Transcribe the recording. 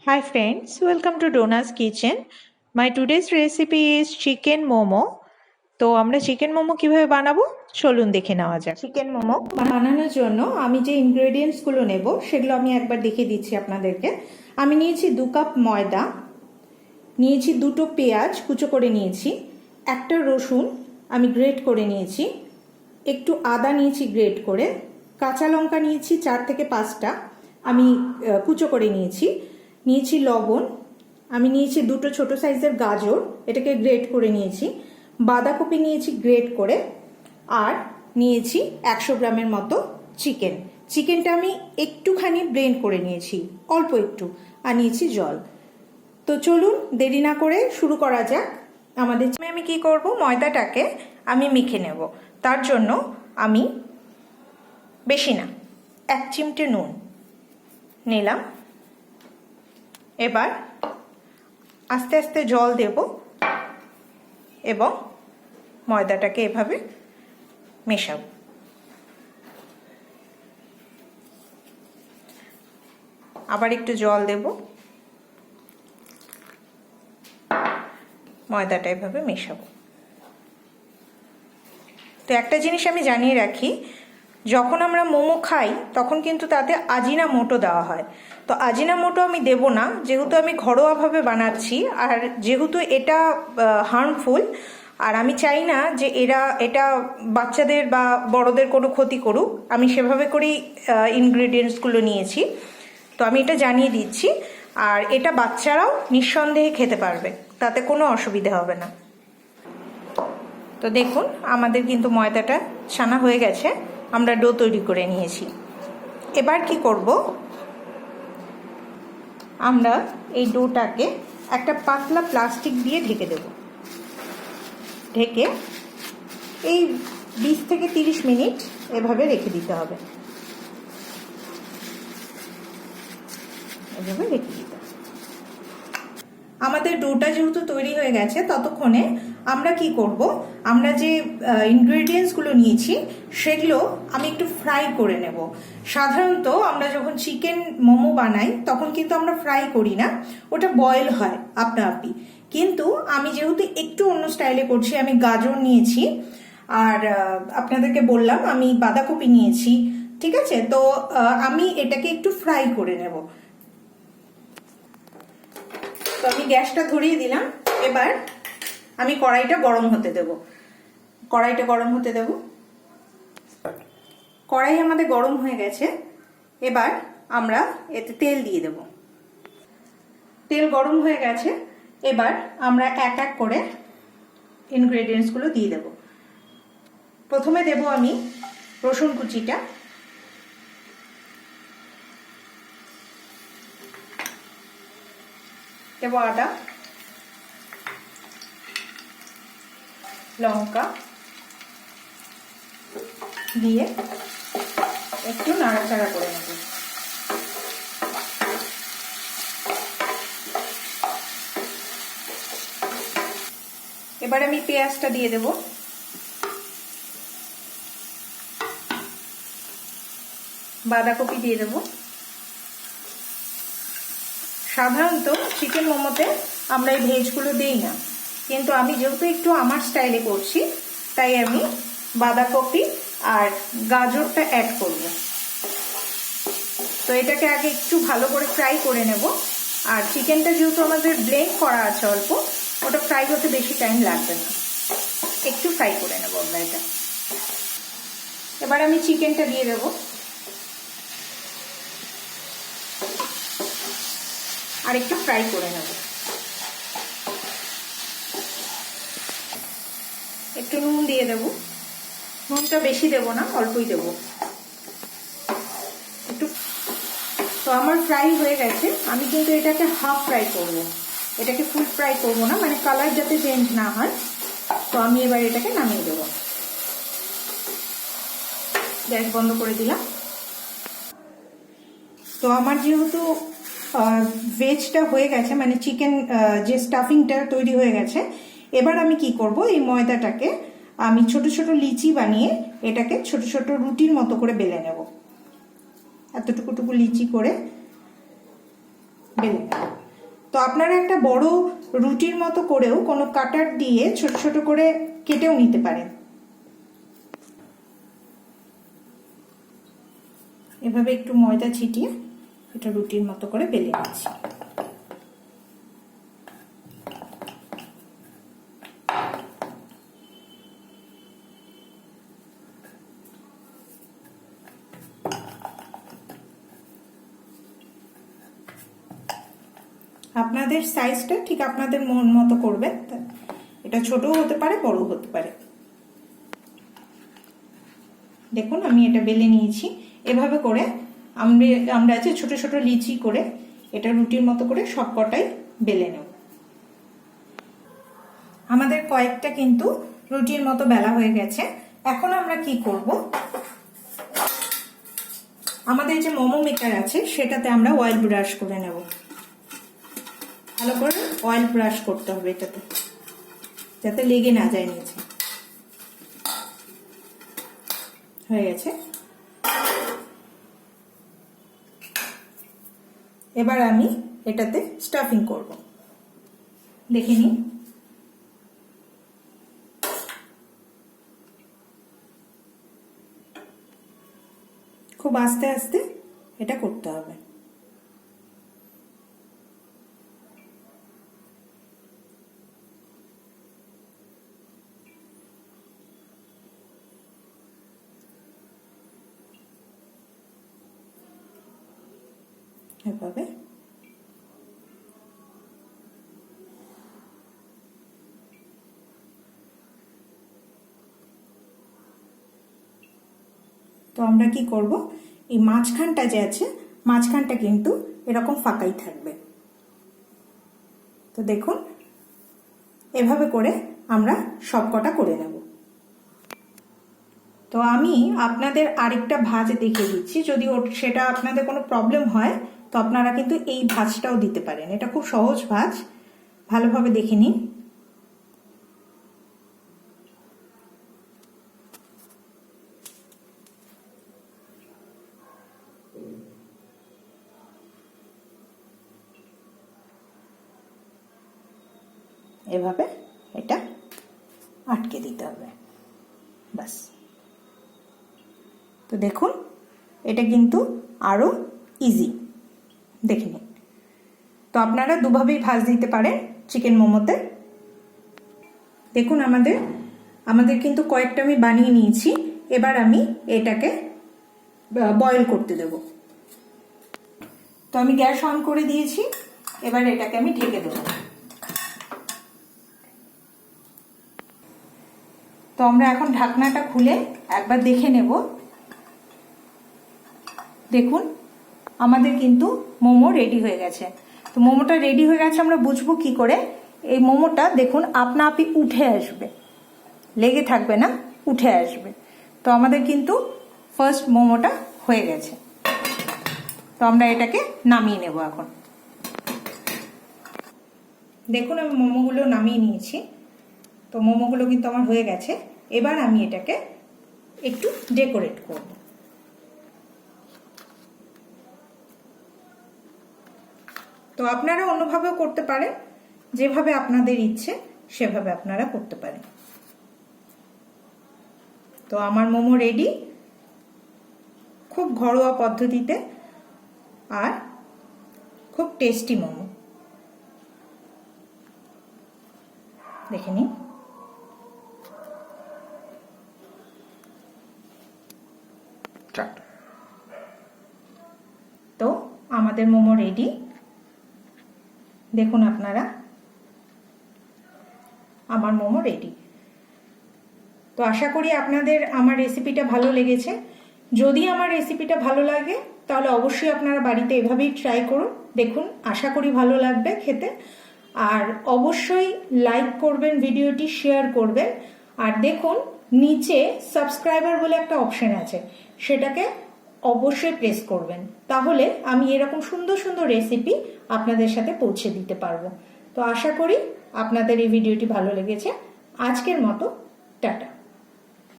Hi friends, welcome to Donna's Kitchen. My today's recipe is chicken momo. তো আমরা chicken momo কিভাবে বানাবো চলুন দেখে নেওয়া যাক। চিকেন মোমো বানানোর জন্য আমি যে ইনগ্রেডিয়েন্টসগুলো নেব সেগুলো আমি একবার দেখিয়ে দিচ্ছি আপনাদেরকে। আমি নিয়েছি 2 কাপ ময়দা, নিয়েছি 2টো পেঁয়াজ কুচো করে নিয়েছি, একটা রসুন আমি গ্রেট করে নিয়েছি, একটু আদা নিয়েছি গ্রেট করে, কাঁচা লঙ্কা নিয়েছি 4 থেকে 5টা আমি কুচো করে নিয়েছি, নিয়েছি লবণ, আমি নিয়েছি 2টো ছোট সাইজের গাজর এটাকে গ্রেট করে নিয়েছি, বাঁধাকপি নিয়েছি গ্রেট করে, আর নিয়েছি 100 গ্রামের মতো চিকেনটা আমি একটুখানি ব্লেন্ড করে নিয়েছি অল্প একটু, আর নিয়েছি জল। তো চলুন দেরি না করে শুরু করা যাক। আমাদের আমি কি করব, ময়দাটাকে আমি মেখে নেব। তার জন্য আমি বেশি না 1 চিমটে নুন নিলাম। এবার আস্তে আস্তে জল দেব এবং ময়দাটাকে এভাবে মেশাবো। আবার একটু জল দেব, ময়দাটা এভাবে মেশাবো। তো একটা জিনিস আমি জানিয়ে রাখি, যখন আমরা মোমো খাই তখন কিন্তু তাতে আজিনামোটো দেওয়া হয়। তো আজিনামোটো আমি দেব না, যেহেতু আমি ঘরোয়াভাবে বানাচ্ছি আর যেহেতু এটা হার্মফুল, আর আমি চাই না যে এটা বাচ্চাদের বা বড়দের কোনো ক্ষতি করুক। আমি সেভাবে করেই ইনগ্রেডিয়েন্টসগুলো নিয়েছি। তো আমি এটা জানিয়ে দিচ্ছি, আর এটা বাচ্চারাও নিঃসন্দেহে খেতে পারবে, তাতে কোনো অসুবিধা হবে না। তো দেখুন আমাদের কিন্তু ময়দাটা ছানা হয়ে গেছে, আমরা ডো তৈরি করে নিয়েছি। এবার কি করব, আমরা এই ডোটাকে একটা পাতলা প্লাস্টিক দিয়ে ঢেকে দেব। ঢেকে এই 20 থেকে 30 মিনিট এভাবে রেখে দিতে হবে। এভাবে রেখে দিতে হবে। আমাদের ডোটা যেহেতু তৈরি হয়ে গেছে, ততক্ষণে আমরা কি করব, আমরা যে ইনগ্রেডিয়েন্টসগুলো নিয়েছি সেগুলো আমি একটু ফ্রাই করে নেব। সাধারণত আমরা যখন চিকেন মোমো বানাই তখন কিন্তু আমরা ফ্রাই করি না, ওটা বয়েল হয় আপনা আপনি। কিন্তু আমি যেহেতু একটু অন্য স্টাইলে করছি, আমি গাজর নিয়েছি আর আপনাদেরকে বললাম আমি বাঁধাকপি নিয়েছি, ঠিক আছে? তো আমি এটাকে একটু ফ্রাই করে নেব। তো আমি গ্যাসটা ধরিয়ে দিলাম। এবার আমি কড়াইটা গরম হতে দেব। কড়াই আমাদের গরম হয়ে গেছে। এবার আমরা এতে তেল দিয়ে দেব। তেল গরম হয়ে গেছে। এবার আমরা এক এক করে ইনগ্রেডিয়েন্টসগুলো দিয়ে দেব। প্রথমে দেব আমি রসুন কুচিটা, দেব আদা, লঙ্কা দিয়ে একটু নাড়াচাড়া করে নেব। এবার আমি পেঁয়াজটা দিয়ে দেব। বাঁধাকপি দিয়ে দেব। সাধারণত চিকেন মোমোতে আমরা এই ভেজগুলো দিই না, কিন্তু আমি যেহেতু একটু আমার স্টাইলে করছি তাই আমি বাঁধাকপি আর গাজরটা অ্যাড করব। তো এটাকে আগে একটু ভালো করে ফ্রাই করে নেব। আর চিকেনটা যেহেতু আমাদের ব্লেন্ড করা আছে অল্প, ওটা ফ্রাই হতে বেশি টাইম লাগবে না, একটু ফ্রাই করে নেব আমরা এটা। এবার আমি চিকেনটা দিয়ে দেব। আর একটু ফ্রাই করে নেব। একটু নুন দিয়ে দেব। নুনটা বেশি দেব না, অল্পই দেব একটু। তো আমার ফ্রাই হয়ে গেছে। আমি কিন্তু এটাকে হাফ ফ্রাই করব, এটাকে ফুল ফ্রাই করব না, মানে কালার যাতে চেঞ্জ না হয়। তো আমি এবার এটাকে নামিয়ে দেব। গ্যাস বন্ধ করে দিলাম। তো আমার যেহেতু ভেজটা হয়ে গেছে, মানে চিকেন যে স্টাফিংটা তৈরি হয়ে গেছে, এবার আমি কি করব, এই ময়দাটাকে আমি ছোট ছোট লিচি বানিয়ে এটাকে ছোট ছোট রুটির মতো করে বেলে নেব। এতটুকু লিচি করে বেলে নেব। তো আপনারা একটা বড় রুটির মতো করেও কোনো কাটার দিয়ে ছোট ছোট করে কেটেও নিতে পারেন। এভাবে একটু ময়দা ছিটিয়ে এটা রুটির মতো করে বেলে নিচ্ছি। আপনাদের সাইজটা ঠিক আপনাদের মন মতো করবেন, এটা ছোটও হতে পারে বড়ও হতে পারে। দেখুন আমি এটা বেলে নিয়েছি। এভাবে করে আমরা যে ছোট ছোট লিচি করে এটা রুটির মতো করে সবকটাই বেলে নেব। আমাদের কয়েকটা কিন্তু রুটির মতো বেলা হয়ে গেছে। এখন আমরা কি করব, আমাদের যে মোমো মেকার আছে সেটাতে আমরা অয়েল ব্রাশ করে নেব। ভালো করে অয়েল ব্রাশ করতে হবে এটাতে, যাতে লেগে না যায় নিচে। হয়ে গেছে। এবার আমি এটাতে স্টাফিং করব। দেখে নিন। খুব আস্তে আস্তে এটা করতে হবে। এভাবে তো আমরা কি করব, এই মাঝখানটা যে আছে মাঝখানটা কিন্তু এরকম ফাঁকাই থাকবে। তো দেখুন এভাবে করে আমরা সবকটা করে নেব। তো আমি আপনাদের আরেকটা ভাঁজ দেখিয়ে দিচ্ছি, যদি সেটা আপনাদের কোনো প্রবলেম হয় তো আপনারা কিন্তু এই ভাঁজটাও দিতে পারেন। এটা খুব সহজ ভাঁজ, ভালোভাবে দেখে নিন। এভাবে এটা আটকে দিতে হবে, বাস। তো দেখুন এটা কিন্তু আরো ইজি, দেখে নিন। তো আপনারা দুভাবেই ভাঁজ দিতে পারেন চিকেন মোমোতে। দেখুন আমাদের কিন্তু কয়েকটা আমি বানিয়ে নিয়েছি। এবার আমি এটাকে বয়েল করতে দেব। তো আমি গ্যাস অন করে দিয়েছি, এবার এটাকে আমি ঢেকে দেব। তো আমরা এখন ঢাকনাটা খুলে একবার দেখে নেব। দেখুন আমাদের কিন্তু মোমো রেডি হয়ে গেছে। তো মোমোটা রেডি হয়ে গেছে আমরা বুঝবো কি করে, এই মোমোটা দেখুন আপনা আপনি উঠে আসবে, লেগে থাকবে না, উঠে আসবে। তো আমাদের কিন্তু ফার্স্ট মোমোটা হয়ে গেছে। তো আমরা এটাকে নামিয়ে নেব এখন। দেখুন আমি মোমোগুলো নামিয়ে নিয়েছি। তো মোমোগুলো কিন্তু আমার হয়ে গেছে। এবার আমি এটাকে একটু ডেকোরেট করব। তো আপনারা অন্যভাবেও করতে পারেন, যেভাবে আপনাদের ইচ্ছে সেভাবে আপনারা করতে পারেন। তো আমার মোমো রেডি, খুব ঘরোয়া পদ্ধতিতে আর খুব টেস্টি মোমো। দেখে নিন। তো আমাদের মোমো রেডি, দেখুন আপনারা আমার মোমো রেডি। তো আশা করি আপনাদের আমার রেসিপিটা ভালো লেগেছে। যদি আমার রেসিপিটা ভালো লাগে তাহলে অবশ্যই আপনারা বাড়িতে এভাবেই ট্রাই করুন। দেখুন আশা করি ভালো লাগবে খেতে। আর অবশ্যই লাইক করবেন, ভিডিওটি শেয়ার করবেন। আর দেখুন নিচে সাবস্ক্রাইবার বলে একটা অপশন আছে, সেটাকে অবশ্যই প্রেস করবেন, তাহলে আমি এরকম সুন্দর সুন্দর রেসিপি আপনাদের সাথে পৌঁছে দিতে পারবো। তো আশা করি আপনাদের এই ভিডিওটি ভালো লেগেছে। আজকের মতো টাটা।